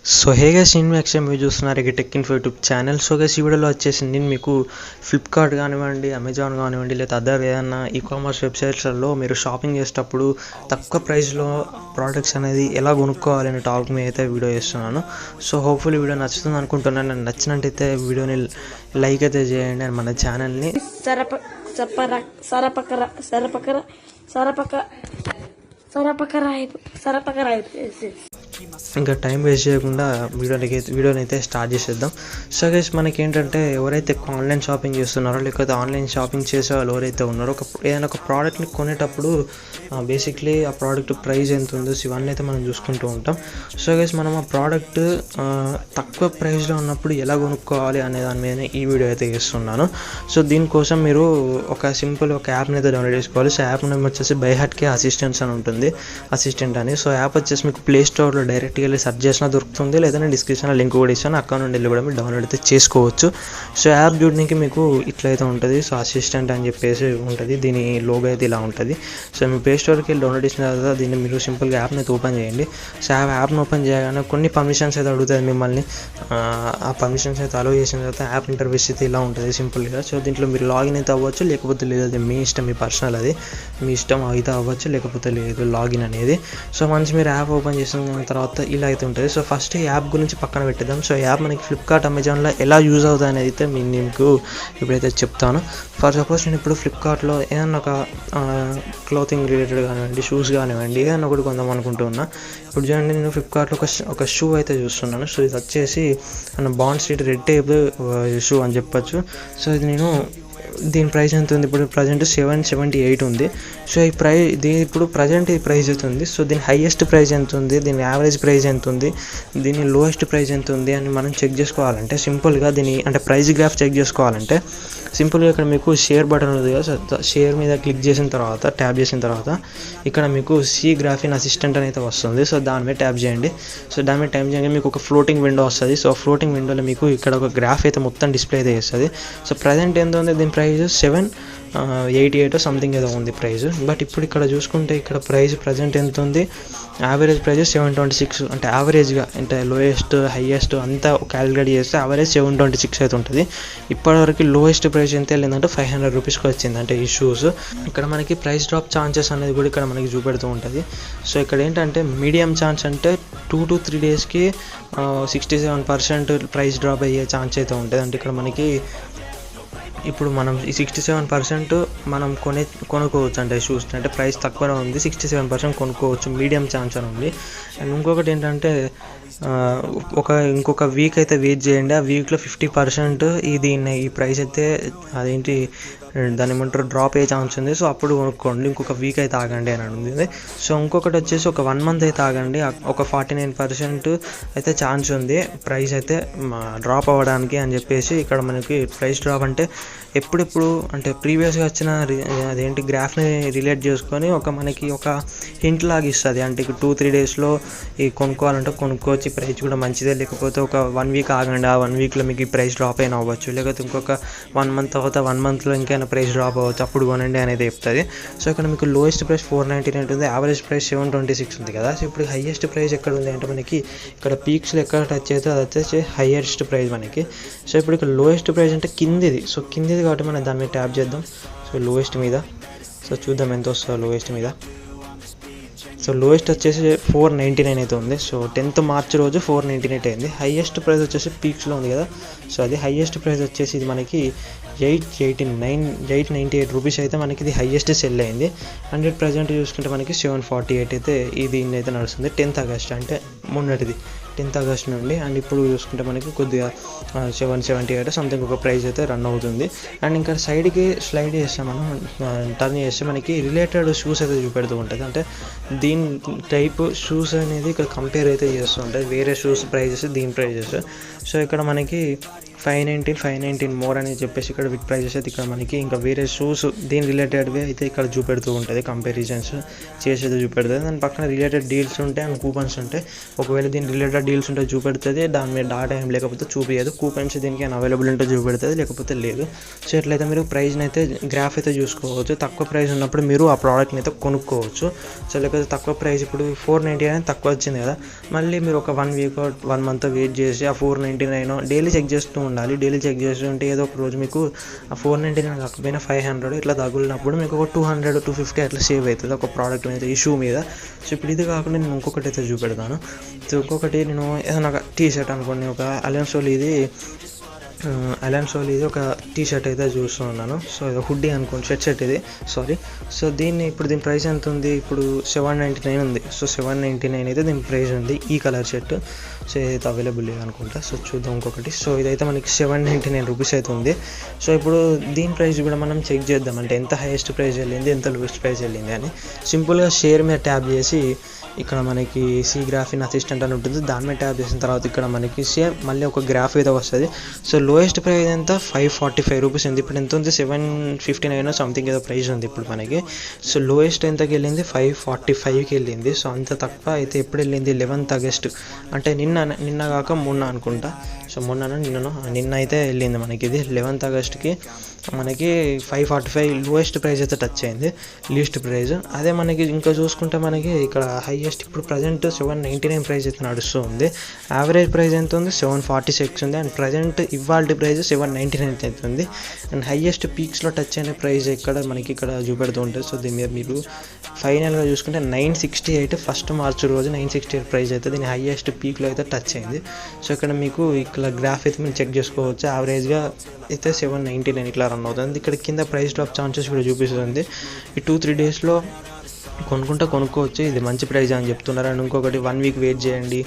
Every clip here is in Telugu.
సో హే గైస్, నేను యాక్చువల్లీ మీరు చూస్తున్నారు ఇక tech info YouTube channel. So guys, ఈ వీడియోలో వచ్చేసి నేను మీకు ఫ్లిప్కార్ట్ కానివ్వండి, అమెజాన్ కానివ్వండి, లేదా అదర్ ఏదైనా ఈ కామర్స్ వెబ్సైట్స్లలో మీరు షాపింగ్ చేసేటప్పుడు తక్కువ ప్రైస్లో ప్రోడక్ట్స్ అనేది ఎలా కొనుక్కోవాలి అనే టాపిక్ మీద అయితే వీడియో చేస్తున్నాను. సో హోప్ఫుల్లీ వీడియో నచ్చుతుంది అనుకుంటున్నాను. నాకు నచ్చినట్టయితే వీడియోని లైక్ అయితే చేయండి అండ్ మన ఛానల్ని ఇంకా టైం వేస్ట్ చేయకుండా వీడియోని అయితే స్టార్ట్ చేసేద్దాం. సో గైస్, మనకేంటంటే ఎవరైతే ఆన్లైన్ షాపింగ్ చేస్తున్నారో లేకపోతే ఆన్లైన్ షాపింగ్ చేసే వాళ్ళు ఎవరైతే ఉన్నారో ఏదైనా ఒక ప్రోడక్ట్ని కొనేటప్పుడు బేసిక్లీ ఆ ప్రోడక్ట్ ప్రైస్ ఎంత ఉందో ఇవన్నీ అయితే మనం చూసుకుంటూ ఉంటాం. సో గైస్, మనం ఆ ప్రోడక్ట్ తక్కువ ప్రైస్లో ఉన్నప్పుడు ఎలా కొనుక్కోవాలి అనే దాని మీద ఈ వీడియో అయితే చేస్తున్నాను. సో దీనికోసం మీరు ఒక యాప్ని అయితే డౌన్లోడ్ చేసుకోవాలి. సో యాప్ నేమ్ వచ్చేసి బైహార్ట్కే అసిస్టెంట్స్ అని ఉంటుంది, అసిస్టెంట్ అని. సో యాప్ వచ్చేసి మీకు ప్లే స్టోర్లో డైరెక్ట్గా వెళ్ళి సెర్చ్ చేసినా దొరుకుతుంది, లేదంటే డిస్క్రిప్షన్లో లింక్ కూడా ఇస్తాను, అకౌంట్ నుండి వెళ్ళి కూడా మీరు డౌన్లోడ్ అయితే చేసుకోవచ్చు. సో యాప్ చూడడానికి మీకు ఇట్లయితే ఉంటుంది. సో అసిస్టెంట్ అని చెప్పేసి ఉంటుంది, దీని లోగో అయితే ఇలా ఉంటుంది. సో మీ ప్లే స్టోర్కి వెళ్ళి డౌన్లోడ్ చేసిన తర్వాత దీన్ని మీరు సింపుల్గా యాప్ని అయితే ఓపెన్ చేయండి. సో యాప్ని ఓపెన్ చేయగానే కొన్ని పర్మిషన్స్ అయితే అడుగుతుంది మిమ్మల్ని. ఆ పర్మిషన్స్ అయితే అలో చేసిన తర్వాత యాప్ ఇంటర్ఫేస్ అయితే ఇలా ఉంటుంది సింపుల్గా. సో దీంట్లో మీరు లాగిన్ అయితే అవ్వచ్చు, లేకపోతే లేదు, అది మీ ఇష్టం, మీ పర్సనల్, అది మీ ఇష్టం, అయితే అవ్వచ్చు లేకపోతే లేదు లాగిన్ అనేది. సో మంచి మీరు యాప్ ఓపెన్ చేసిన తర్వాత ఇలా అయితే ఉంటుంది. సో ఫస్ట్ ఈ యాప్ గురించి పక్కన పెట్టేద్దాం. సో యాప్ మనకి ఫ్లిప్కార్ట్, అమెజాన్లో ఎలా యూజ్ అవుతుంది అనేది అయితే మీకు ఇప్పుడైతే చెప్తాను. ఫర్ సపోజ్ నేను ఇప్పుడు ఫ్లిప్కార్ట్లో ఏదన్నా ఒక క్లోతింగ్ రిలేటెడ్ కానివ్వండి, షూస్ కానివ్వండి, ఏదైనా ఒకటి కొందాం అనుకుంటున్నా. ఇప్పుడు చూడండి, నేను ఫ్లిప్కార్ట్లో ఒక షూ అయితే చూస్తున్నాను. సో ఇది వచ్చేసి bond street red tape shoe అని చెప్పొచ్చు. సో ఇది దీని ప్రైస్ ఎంత ఉంది ఇప్పుడు ప్రజెంట్ 778 ఉంది. సో ఇప్పుడు ప్రజెంట్ ఈ ప్రైస్ ఎంత ఉంది, సో దీని హైయెస్ట్ ప్రైస్ ఎంత ఉంది, దీని యావరేజ్ ప్రైస్ ఎంత ఉంది, దీని లోయెస్ట్ ప్రైస్ ఎంత ఉంది అని మనం చెక్ చేసుకోవాలంటే సింపుల్గా అంటే ప్రైస్ గ్రాఫ్ చెక్ చేసుకోవాలంటే సింపుల్గా ఇక్కడ మీకు షేర్ బటన్ ఉంది కదా. సో షేర్ మీద క్లిక్ చేసిన తర్వాత, ట్యాప్ చేసిన తర్వాత ఇక్కడ మీకు సి గ్రాఫిన్ అసిస్టెంట్ అని అయితే వస్తుంది. సో దాని మీద ట్యాప్ చేయండి. సో దాని మీద ట్యాప్ చేయగానే మీకు ఒక ఫ్లోటింగ్ విండో వస్తుంది. సో ఫ్లోటింగ్ విండోలో మీకు ఇక్కడ ఒక గ్రాఫ్ అయితే మొత్తం డిస్ప్లే అయితే చేస్తుంది. సో ప్రజెంట్ ఎంత ఉంది, దీని ప్రైస్ 788 సంథింగ్ ఏదో ఉంది ప్రైస్. బట్ ఇప్పుడు ఇక్కడ చూసుకుంటే ఇక్కడ ప్రైస్ ప్రజెంట్ ఎంత ఉంది, యావరేజ్ ప్రైస్ 726. అంటే యావరేజ్గా అంటే లోయెస్ట్ హైయెస్ట్ అంతా క్యాలిక్యులేట్ చేస్తే యావరేజ్ 726 అయితే ఉంటుంది. ఇప్పటివరకు లోయెస్ట్ ప్రైస్ ఎంత వెళ్ళిందంటే 500 రూపీస్కి వచ్చింది, అంటే ఈ షూస్. ఇక్కడ మనకి ప్రైస్ డ్రాప్ ఛాన్సెస్ అనేది కూడా ఇక్కడ మనకి చూపెడుతూ ఉంటుంది. సో ఇక్కడ ఏంటంటే మీడియం ఛాన్స్ అంటే 2 to 3 డేస్కి 67% ప్రైస్ డ్రాప్ అయ్యే ఛాన్స్ అయితే ఉంటుంది. అంటే ఇక్కడ మనకి ఇప్పుడు మనం ఈ 67% మనం కొనుక్కోవచ్చు. అంటే షూస్ అంటే ప్రైస్ తక్కువనే ఉంది, 67% కొనుక్కోవచ్చు, మీడియం ఛాన్స్ అని ఉంది. అండ్ ఇంకొకటి ఏంటంటే ఇంకొక వీక్ అయితే వెయిట్ చేయండి. ఆ వీక్లో 50% ఈ ప్రైస్ అయితే అదేంటి దాని ఏమంటారు డ్రాప్ అయ్యే ఛాన్స్ ఉంది. సో అప్పుడు కొనుక్కోండి, ఇంకొక వీక్ అయితే ఆగండి అని ఉంది. సో ఇంకొకటి వచ్చేసి ఒక 1 month అయితే ఆగండి, ఒక 49% అయితే ఛాన్స్ ఉంది ప్రైస్ అయితే డ్రాప్ అవ్వడానికి అని చెప్పేసి. ఇక్కడ మనకి ప్రైస్ డ్రాప్ అంటే ఎప్పుడెప్పుడు అంటే ప్రీవియస్గా వచ్చిన అదేంటి గ్రాఫ్ని రిలేట్ చేసుకొని మనకి ఒక హింట్ లాగా ఇస్తుంది. అంటే 2-3 డేస్లో ఈ కొనుక్కోవాలంటే కొనుక్కోవచ్చు, ఈ ప్రైస్ కూడా మంచిదే. లేకపోతే ఒక 1 week ఆగండి, ఆ 1 weekలో మీకు ఈ ప్రైస్ డ్రాప్ అయినా అవ్వచ్చు. లేకపోతే ఇంకొక 1 month తర్వాత 1 monthలో ఇంకైనా ప్రైస్ డ్రాప్ అవ్వచ్చు, అప్పుడు కొనండి అనేది చెప్తుంది. సో ఇక్కడ మీకు లోయెస్ట్ ప్రైస్ 499 ఉంది, యావరేజ్ ప్రైస్ 726 ఉంది కదా. సో ఇప్పుడు హైయెస్ట్ ప్రైస్ ఎక్కడ ఉంది అంటే మనకి ఇక్కడ పీక్స్లో ఎక్కడ టచ్ అయితే అది వచ్చేసి హైయెస్ట్ ప్రైస్ మనకి. సో ఇప్పుడు ఇక్కడ లోయెస్ట్ ప్రైస్ అంటే కిందిది. సో కిందిది కాబట్టి మనం దాని మీద ట్యాప్ చేద్దాం. సో లోయెస్ట్ మీద, సో చూద్దాం ఎంత వస్తుందో లోయెస్ట్ మీద. సో లోయెస్ట్ వచ్చేసి 499 అయితే ఉంది. సో 10th March రోజు 498 అయింది. హైయెస్ట్ ప్రైస్ వచ్చేసి పీక్స్లో ఉంది కదా. సో అది హైయెస్ట్ ప్రైస్ వచ్చేసి ఇది మనకి 898 రూపీస్ అయితే మనకి ఇది హైయెస్ట్ సెల్ అయింది. 100 ప్రజెంట్ చూసుకుంటే మనకి 748 అయితే దీన్ని అయితే నడుస్తుంది. 10th August అంటే మొన్నటిది 10th August నుండి. అండ్ ఇప్పుడు చూసుకుంటే మనకి కొద్దిగా 778 సంథింగ్ ఒక ప్రైస్ అయితే రన్ అవుతుంది. అండ్ ఇంకా సైడ్కి స్లైడ్ చేస్తే మనం టర్న్ చేస్తే మనకి రిలేటెడ్ షూస్ అయితే చూపెడుతూ ఉంటుంది. అంటే దీని టైప్ షూస్ అనేది ఇక్కడ కంపేర్ అయితే చేస్తూ ఉంటుంది, వేరే షూస్ ప్రైజెస్, దీని ప్రైజెస్. సో ఇక్కడ మనకి 519 మోర్ అని చెప్పేసి ఇక్కడ విత్ ప్రైజెస్ అయితే ఇక్కడ మనకి ఇంకా వేరే షూస్ దీని రిలేటెడ్వి అయితే ఇక్కడ చూపెడుతూ ఉంటుంది, కంపారిజన్స్ చేసేది చూపెడుతుంది. దాని పక్కన రిలేటెడ్ డీల్స్ ఉంటాయి అండ్ కూపన్స్ ఉంటాయి. ఒకవేళ దీని రిలేటెడ్ డీల్స్ ఉంటే చూపెడుతుంది, దాని మీద డాటా ఏం లేకపోతే చూపించదు. కూపన్స్ దీనికి అవైలబుల్ ఉంటే చూపెడుతుంది, లేకపోతే లేదు. సో ఎట్లయితే మీరు ప్రైస్ని అయితే గ్రాఫ్ అయితే చూసుకోవచ్చు. తక్కువ ప్రైస్ ఉన్నప్పుడు మీరు ఆ ప్రోడక్ట్ని అయితే కొనుక్కోవచ్చు. సో లేకపోతే తక్కువ ప్రైస్ ఇప్పుడు 499 తక్కువ వచ్చింది కదా, మళ్ళీ మీరు ఒక 1 వీక్ 1 మంత్ వెయిట్ చేసి ఆ 499 డైలీ చెక్ చేస్తూ ఉండాలి. డైలీ చెక్ చేస్తుంటే ఏదో ఒక రోజు మీకు ఆ 499 కాకపోయినా 500 ఇట్లా తగులినప్పుడు మీకు ఒక 200-250 అట్లా సేవ్ అవుతుంది ఒక ప్రోడక్ట్ మీద, ఇష్యూ మీద. సో ఇప్పుడు ఇది కాకుండా నేను ఇంకొకటి అయితే చూపెడతాను. సో ఇంకొకటి నేను ఏదైనా ఒక టీ షర్ట్ అనుకోండి, ఒక అలెన్సోల్ ఇది ఒక టీ షర్ట్ అయితే చూస్తూ ఉన్నాను. సో ఇది హుడ్డీ అనుకోండి, షర్ట్ ఇది సారీ. సో ఇప్పుడు దీని ప్రైస్ ఎంత ఉంది, ఇప్పుడు 799 ఉంది. సో 799 అయితే దీని ప్రైస్ ఉంది ఈ కలర్ షర్ట్. సో ఇదైతే అవైలబుల్ అనుకుంటా. సో చూద్దాం ఇంకొకటి. సో ఇదైతే మనకి 799 రూపీస్ అయితే ఉంది. సో ఇప్పుడు దీని ప్రైస్ కూడా మనం చెక్ చేద్దాం, అంటే ఎంత హైయెస్ట్ ప్రైస్ వెళ్ళింది, ఎంత లోయెస్ట్ ప్రైస్ వెళ్ళింది అని. సింపుల్గా షేర్ మీద ట్యాప్ చేసి ఇక్కడ మనకి సి గ్రాఫిన్ అసిస్టెంట్ అని ఉంటుంది, దాని మీద ట్యాప్ చేసిన తర్వాత ఇక్కడ మనకి సేమ్ మళ్ళీ ఒక గ్రాఫ్ అయితే వస్తుంది. సో లోయెస్ట్ ప్రైస్ ఎంత 545 రూపీస్ ఉంది. ఇప్పుడు ఎంత ఉంది 759 సంథింగ్ ఏదో ప్రైస్ ఉంది ఇప్పుడు మనకి. సో లోయెస్ట్ ఎంతకి వెళ్ళింది 545కి వెళ్ళింది. సో అంత తక్కువ అయితే ఎప్పుడు వెళ్ళింది 11th ఆగస్ట్, అంటే నిన్న కాక మొన్న అనుకుంటా. సో నిన్న అయితే వెళ్ళింది మనకి ఇది 11th ఆగస్ట్కి మనకి 545 లోయెస్ట్ ప్రైస్ అయితే టచ్ అయింది, లీస్ట్ ప్రైస్. అదే మనకి ఇంకా చూసుకుంటే మనకి ఇక్కడ హైయెస్ట్ ఇప్పుడు ప్రజెంట్ 799 ప్రైస్ అయితే నడుస్తూ ఉంది. యావరేజ్ ప్రైస్ ఎంత ఉంది 746 ఉంది. అండ్ ప్రజెంట్ ఇవాళ ప్రైస్ 799 అయితే ఉంది. అండ్ హైయెస్ట్ పీక్స్లో టచ్ అయిన ప్రైస్ మనకి ఇక్కడ చూపెడుతూ ఉంటుంది. సో దీని మీద మీరు ఫైనల్గా చూసుకుంటే 968 1st మార్చ్ రోజు 968 ప్రైస్ అయితే దీని హైయెస్ట్ పీక్లో అయితే టచ్ అయింది. సో ఇక్కడ మీకు ఇక్కడ గ్రాఫ్ అయితే మీరు చెక్ చేసుకోవచ్చు. యావరేజ్గా అయితే 799 ఇట్లా రన్ అవుతుంది. ఇక్కడ కింద ప్రైస్ డ్రాప్ ఛాన్సెస్ కూడా చూపిస్తుంది. ఈ 2-3 డేస్లో కొనుక్కోవచ్చు, ఇది మంచి ప్రైస్ అని చెప్తున్నారు. అండ్ ఇంకొకటి 1 వీక్ వెయిట్ చేయండి,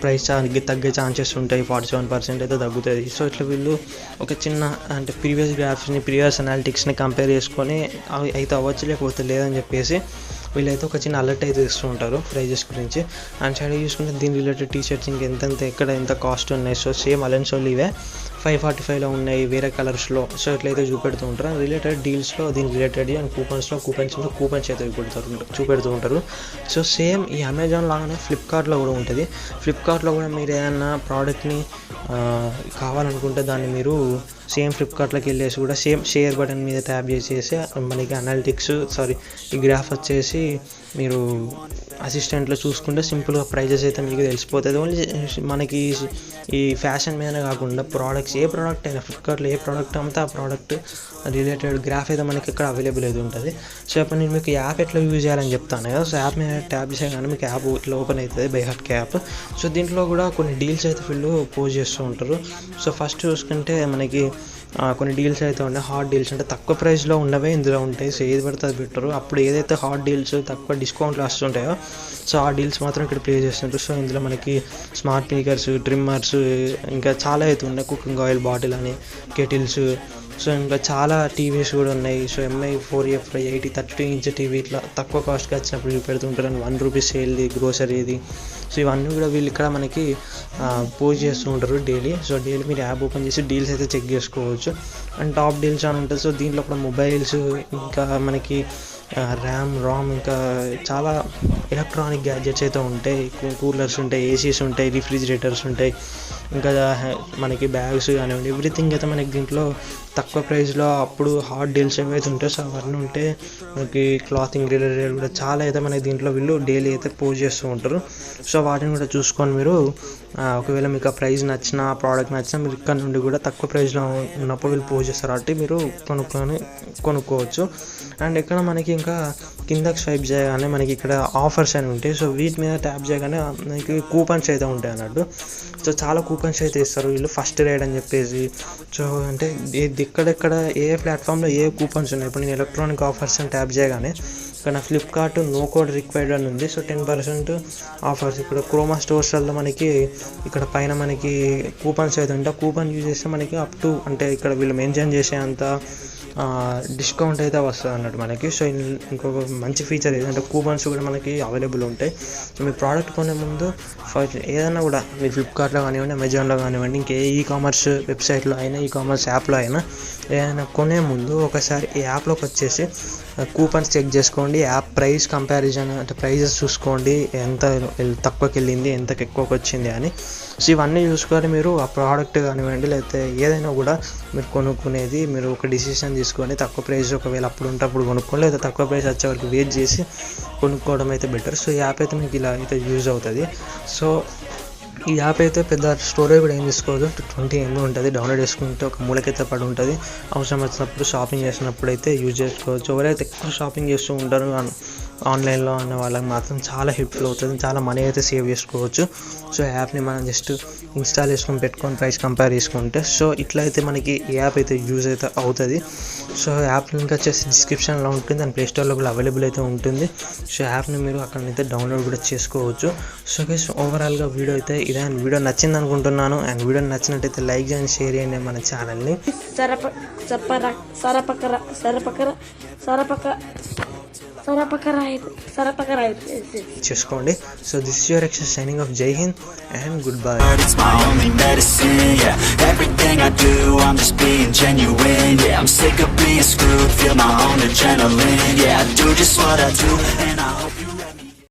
ప్రైస్ తగ్గే ఛాన్సెస్ ఉంటాయి, 47% అయితే తగ్గుతుంది. సో ఇట్లా వీళ్ళు ఒక చిన్న అంటే ప్రీవియస్ అనాలిటిక్స్ని కంపేర్ చేసుకొని అయితే అవ్వచ్చు లేకపోతే లేదని చెప్పేసి వీళ్ళైతే ఒక చిన్న అలర్ట్ అయితే ఇస్తూ ఉంటారు ప్రైజెస్ గురించి. అండ్ సైడ్ చూసుకుంటే దీని రిలేటెడ్ టీ షర్ట్స్ ఎక్కడ ఎంత కాస్ట్ ఉన్నాయి. సో సేమ్ అలెన్సోల్ ఇవే 545లో ఉన్నాయి వేరే కలర్స్లో. సో ఇట్లయితే చూపెడుతూ ఉంటారు. రిలేటెడ్ డీల్స్లో దీని రిలేటెడ్ అండ్ కూపన్స్ అయితే చూపెడుతూ ఉంటారు. సో సేమ్ ఈ అమెజాన్ లాగానే ఫ్లిప్కార్ట్లో కూడా ఉంటుంది. ఫ్లిప్కార్ట్లో కూడా మీరు ఏదైనా ప్రోడక్ట్ని కావాలనుకుంటే దాన్ని మీరు సేమ్ ఫ్లిప్కార్ట్లోకి వెళ్ళేసి కూడా సేమ్ షేర్ బటన్ మీద ట్యాప్ చేసేసి మనకి ఈ గ్రాఫ్ వచ్చేసి మీరు అసిస్టెంట్లో చూసుకుంటే సింపుల్గా ప్రైజెస్ అయితే మీకు తెలిసిపోతుంది. ఓన్లీ మనకి ఈ ఫ్యాషన్ మీదనే కాకుండా ప్రోడక్ట్స్ ఏ ప్రోడక్ట్ అయినా ఫ్లిప్కార్ట్లో ఏ ప్రోడక్ట్ అమ్మితే ఆ ప్రోడక్ట్ రిలేటెడ్ గ్రాఫ్ అయితే మనకి ఇక్కడ అవైలబుల్ అయితే ఉంటుంది. సో ఇప్పుడు నేను మీకు యాప్ ఎట్లా యూజ్ చేయాలని చెప్తాను కదా. సో యాప్ మీద ట్యాప్ చేయగానే మీకు యాప్ ఇట్లా ఓపెన్ అవుతుంది, బైహార్ట్ యాప్. సో దీంట్లో కూడా కొన్ని డీల్స్ అయితే వీళ్ళు పోస్ట్ చేస్తూ ఉంటారు. సో ఫస్ట్ చూసుకుంటే మనకి కొన్ని డీల్స్ అయితే ఉన్నాయి, హాట్ డీల్స్ అంటే తక్కువ ప్రైస్లో ఉన్నవే ఇందులో ఉంటాయి. సో ఏది పడితే అది పెట్టరు. అప్పుడు ఏదైతే హాట్ డీల్స్ తక్కువ డిస్కౌంట్లు వస్తుంటాయో సో ఆ డీల్స్ మాత్రం ఇక్కడ ప్లే చేస్తుంటారు. సో ఇందులో మనకి స్మార్ట్ స్పీకర్స్, ట్రిమ్మర్స్, ఇంకా చాలా అయితే ఉన్నాయి, కుకింగ్ ఆయిల్ బాటిల్ అని, కెటిల్స్. సో ఇంకా చాలా టీవీస్ కూడా ఉన్నాయి. So MI 4F 32-inch TV ఇట్లా తక్కువ కాస్ట్కి వచ్చినప్పుడు చూపెడుతుంటారు. అండ్ 1 రూపీ సేల్ది, గ్రోసరీది. సో ఇవన్నీ కూడా వీళ్ళు ఇక్కడ మనకి పోస్ట్ చేస్తూ ఉంటారు డైలీ. సో డైలీ మీరు యాప్ ఓపెన్ చేసి డీల్స్ అయితే చెక్ చేసుకోవచ్చు. అండ్ టాప్ డీల్స్ అని ఉంటుంది. సో దీంట్లో కూడా మొబైల్స్, ఇంకా మనకి ROM, ఇంకా చాలా ఎలక్ట్రానిక్ గ్యాడ్జెట్స్ అయితే ఉంటాయి. కూలర్స్ ఉంటాయి, ఏసీస్ ఉంటాయి, రిఫ్రిజిరేటర్స్ ఉంటాయి, ఇంకా మనకి బ్యాగ్స్ కానివ్వండి, ఎవ్రీథింగ్ అయితే మనకి దీంట్లో తక్కువ ప్రైస్లో అప్పుడు హాట్ డీల్స్ ఏవైతే ఉంటాయో సో అవన్నీ ఉంటే మనకి క్లాతింగ్ రిలేటెడ్ కూడా చాలా అయితే మనకి దీంట్లో వీళ్ళు డైలీ అయితే పోస్ట్ చేస్తూ ఉంటారు. సో వాటిని కూడా చూసుకొని మీరు ఒకవేళ మీకు ఆ ప్రైస్ నచ్చినా, ఆ ప్రోడక్ట్ నచ్చినా మీరు ఇక్కడ నుండి కూడా తక్కువ ప్రైస్లో ఉన్నప్పుడు వీళ్ళు పోస్ట్ చేస్తారు కాబట్టి మీరు కొనుక్కోవచ్చు. అండ్ ఇక్కడ మనకి ఇంకా కిందకి స్వైప్ చేయగానే మనకి ఇక్కడ ఆఫర్స్ అని ఉంటాయి. సో వీటి మీద ట్యాప్ చేయగానే మనకి కూపన్స్ అయితే ఉంటాయి అన్నట్టు. సో చాలా కూపన్స్ అయితే ఇస్తారు వీళ్ళు, ఫస్ట్ రైడ్ అని చెప్పేసి. సో అంటే ఎక్కడెక్కడ ఏ ప్లాట్ఫామ్లో ఏ కూపన్స్ ఉన్నాయి. ఇప్పుడు నేను ఎలక్ట్రానిక్ ఆఫర్స్ అని ట్యాప్ చేయగానే ఇక్కడ ఫ్లిప్కార్ట్ నో కోడ్ రిక్వైర్డ్ అని ఉంది. So 10% offers. ఇక్కడ క్రోమా స్టోర్స్లో మనకి ఇక్కడ పైన మనకి కూపన్స్ అయితే ఉంటాయి. కూపన్ యూజ్ చేస్తే మనకి అప్ టు అంటే ఇక్కడ వీళ్ళు మెన్షన్ చేసే అంత డిస్కౌంట్ అయితే వస్తుంది అన్నట్టు మనకి. సో ఇంకొక మంచి ఫీచర్ ఏంటంటే కూపన్స్ కూడా మనకి అవైలబుల్ ఉంటాయి. సో మీ ప్రోడక్ట్ కొనే ముందు ఏదైనా కూడా మీరు ఫ్లిప్కార్ట్లో కానివ్వండి, అమెజాన్లో కానివ్వండి, ఇంకే కామర్స్ వెబ్సైట్లో అయినా, కామర్స్ యాప్లో అయినా ఏదైనా కొనే ముందు ఒకసారి ఈ యాప్లోకి వచ్చేసి కూపన్స్ చెక్ చేసుకోండి. యాప్ ప్రైస్ కంపారిజన్ అంటే ప్రైజెస్ చూసుకోండి, ఎంత తక్కువకి వెళ్ళింది, ఎంతకు ఎక్కువకి వచ్చింది అని. సో ఇవన్నీ చూసుకొని మీరు ఆ ప్రోడక్ట్ కానివ్వండి లేకపోతే ఏదైనా కూడా మీరు కొనుక్కునేది మీరు ఒక డిసిషన్ తీసుకొని తక్కువ ప్రైస్ ఒకవేళ అప్పుడు ఉంటే అప్పుడు కొనుక్కోండి, లేదా తక్కువ ప్రైస్ వచ్చే వరకు వెయిట్ చేసి కొనుక్కోవడం అయితే బెటర్. సో ఈ యాప్ అయితే మీకు ఇలా అయితే యూజ్ అవుతుంది. సో ఈ యాప్ అయితే పెద్ద స్టోరేజ్ కూడా ఏం తీసుకోదు, 20 MB ఉంటుంది. డౌన్లోడ్ చేసుకుంటే ఒక మూలకైతే పడి ఉంటుంది. అవసరం వచ్చినప్పుడు షాపింగ్ చేసినప్పుడు అయితే యూజ్ చేసుకోవచ్చు. ఎవరైతే ఎక్కువ షాపింగ్ చేస్తూ ఉంటారో ఆన్లైన్లో అన్న వాళ్ళకి మాత్రం చాలా హెల్ప్ఫుల్ అవుతుంది, చాలా మనీ అయితే సేవ్ చేసుకోవచ్చు. సో యాప్ని మనం జస్ట్ ఇన్స్టాల్ చేసుకొని పెట్టుకొని ప్రైస్ కంపేర్ చేసుకుంటే సో ఇట్లా అయితే మనకి ఈ యాప్ అయితే యూజ్ అయితే అవుతుంది. సో యాప్ లింక్ వచ్చేసి డిస్క్రిప్షన్లో ఉంటుంది, అండ్ ప్లేస్టోర్లో కూడా అవైలబుల్ అయితే ఉంటుంది. సో యాప్ని మీరు అక్కడైతే డౌన్లోడ్ కూడా చేసుకోవచ్చు. సో గైస్ ఓవరాల్గా వీడియో అయితే ఇదే. వీడియో నచ్చింది అనుకుంటున్నాను, అండ్ వీడియో నచ్చినట్టయితే లైక్ చేయండి, షేర్ చేయండి మన ఛానల్ని. చేసుకోండి. సో దిస్ ఇస్ యువర్ ఎక్సెస్ సైనింగ్ ఆఫ్. జై హింద్ and goodbye. It's my only medicine, yeah. Everything I do, I'm just being genuine, yeah. I'm sick of being screwed, feel my own adrenaline, yeah. I do just what I do and